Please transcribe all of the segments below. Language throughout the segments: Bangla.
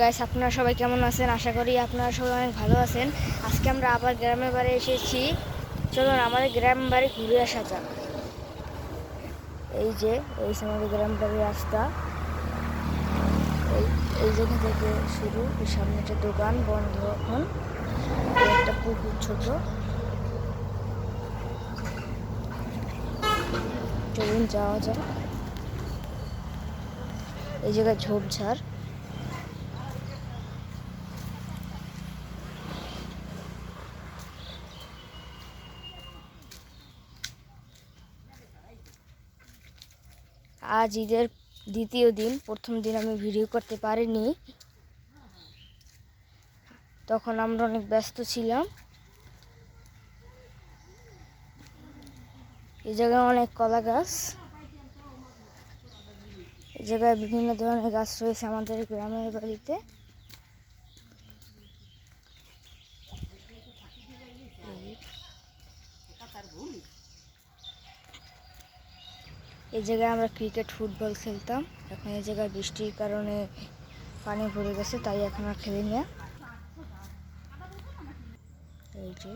গাইস, আপনারা সবাই কেমন আছেন? আশা করি আপনারা সবাই অনেক ভালো আছেন। আজকে আমরা আবার গ্রামের বাড়ি এসেছি। চলুন আমাদের গ্রামের বাড়ি ঘুরে আসা যাক। এই যে আমাদের গ্রামের বাড়ির রাস্তা। এই জায়গা থেকে শুরু। এই সামনে একটা দোকান বন্ধ এখন। একটা পুকুর ছোট। চলুন যাওয়া যাক। এই জায়গায় ঝোপঝাড়। আজ ঈদের দ্বিতীয় দিন। প্রথম দিন আমি ভিডিও করতে পারিনি, তখন আমরা অনেক ব্যস্ত ছিলাম। এই জায়গায় অনেক কলা গাছ। এই জায়গায় বিভিন্ন ধরনের গাছ রয়েছে আমাদের গ্রামের বাড়িতে। এই জায়গায় আমরা ক্রিকেট ফুটবল খেলতাম। এখন এই জায়গায় বৃষ্টির কারণে পানি ভরে গেছে, তাই এখন আর খেলি না। এই যে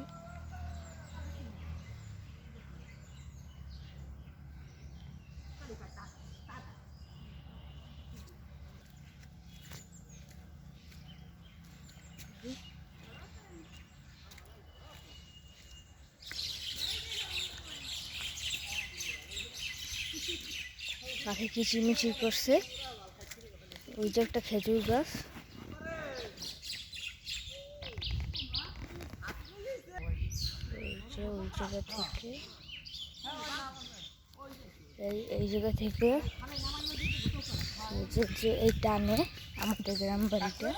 পাখি কিচিরমিচির করছে। ওই যে একটা খেজুর গাছ। ওই জায়গা থেকে এই জায়গা থেকে যে এই টানে আমাদের গ্রাম বাড়িতে।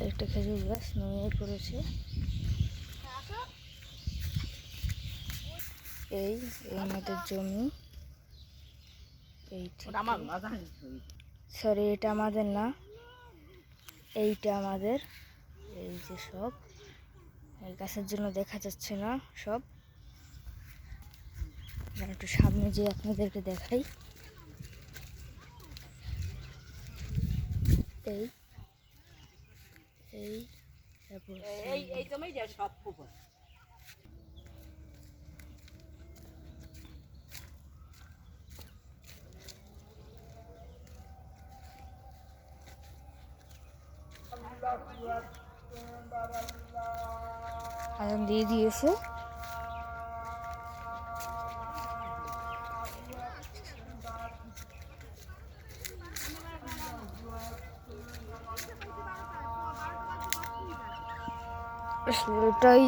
একটা খেজুর গাছ নুয়ে পড়েছে। এই আমাদের জমি। সরি, এটা আমাদের না, এইটা আমাদের। এই যে সব এই গাছের জন্য দেখা যাচ্ছে না সব। একটু সামনে যে আপনাদেরকে দেখাই। এই এই এই জমি যে সব পুকুর। আজান দিয়ে দিয়েছে। এটাই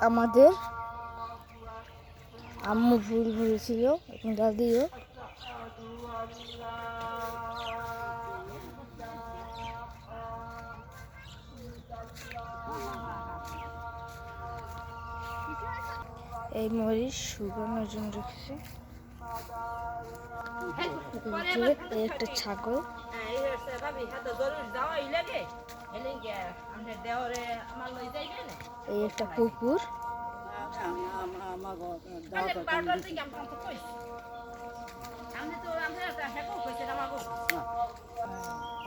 আমাদের আম্মু ভুল ভুলেছিল, এখন দাদিও। এই মরিচ শুকানোর জন্য রেখেছে। এই একটা ছাগল। এই একটা পুকুর।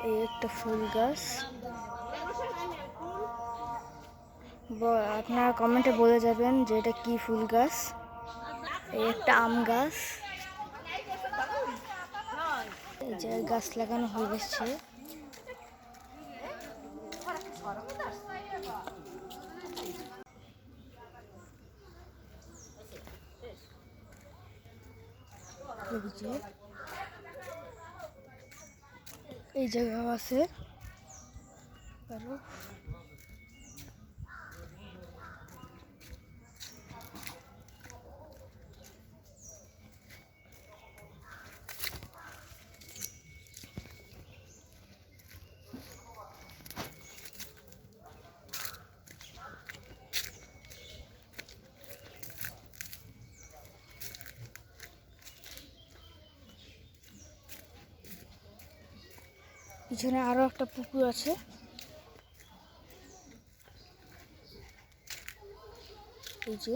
এই একটা ফুল গাছ। আপনারা কমেন্টে বলে যাবেন যে এটা কি ফুল গাছ। এই একটা আম গাছ। এই যে গাছ লাগানো হয়ে গেছে। এই জায়গাও আছে আরো। পিছনে আরো একটা পুকুর আছে। এই যে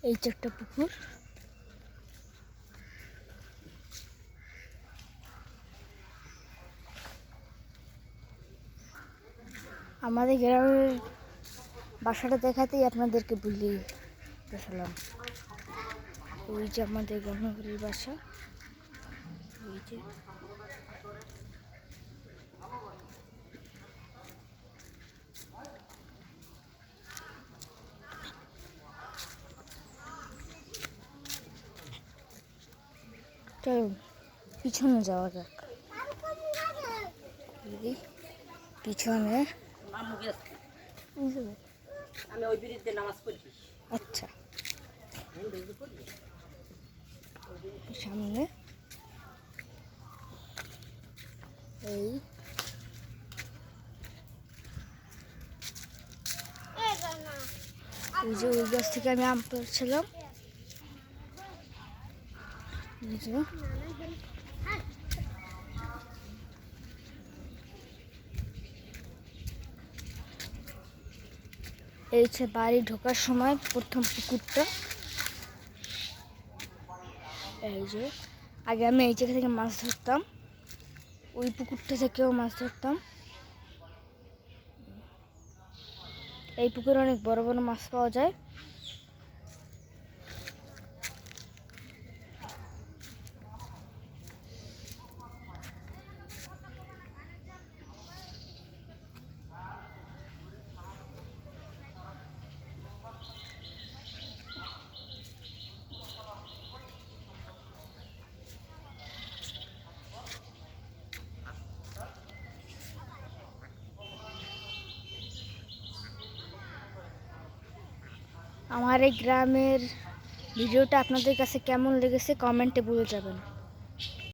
এই যে একটা পুকুর। আমাদের গ্রামের বাসাটা দেখাতেই আপনাদেরকে বলি দেখালাম। ওই যে আমাদের গ্রামের বাসা, ওই যে চলুন পিছনে যাওয়া যাক। পিছনে আমি ওই বিরুদ্ধে নামাজ পড়ছি। আচ্ছা, সামনে এই ওই যে ওই গাছ থেকে আমি আম পেড়ছিলাম। এই যে এই হচ্ছে বাড়ি ঢোকার সময় প্রথম পুকুরটা। এই যে আগে আমি এই জায়গা থেকে মাছ ধরতাম, ওই পুকুরটা থেকেও মাছ ধরতাম। এই পুকুরে অনেক বড় বড় মাছ পাওয়া যায়। আমার এই গ্রামের ভিডিওটা আপনাদের কাছে কেমন লেগেছে কমেন্টে বলে যাবেন।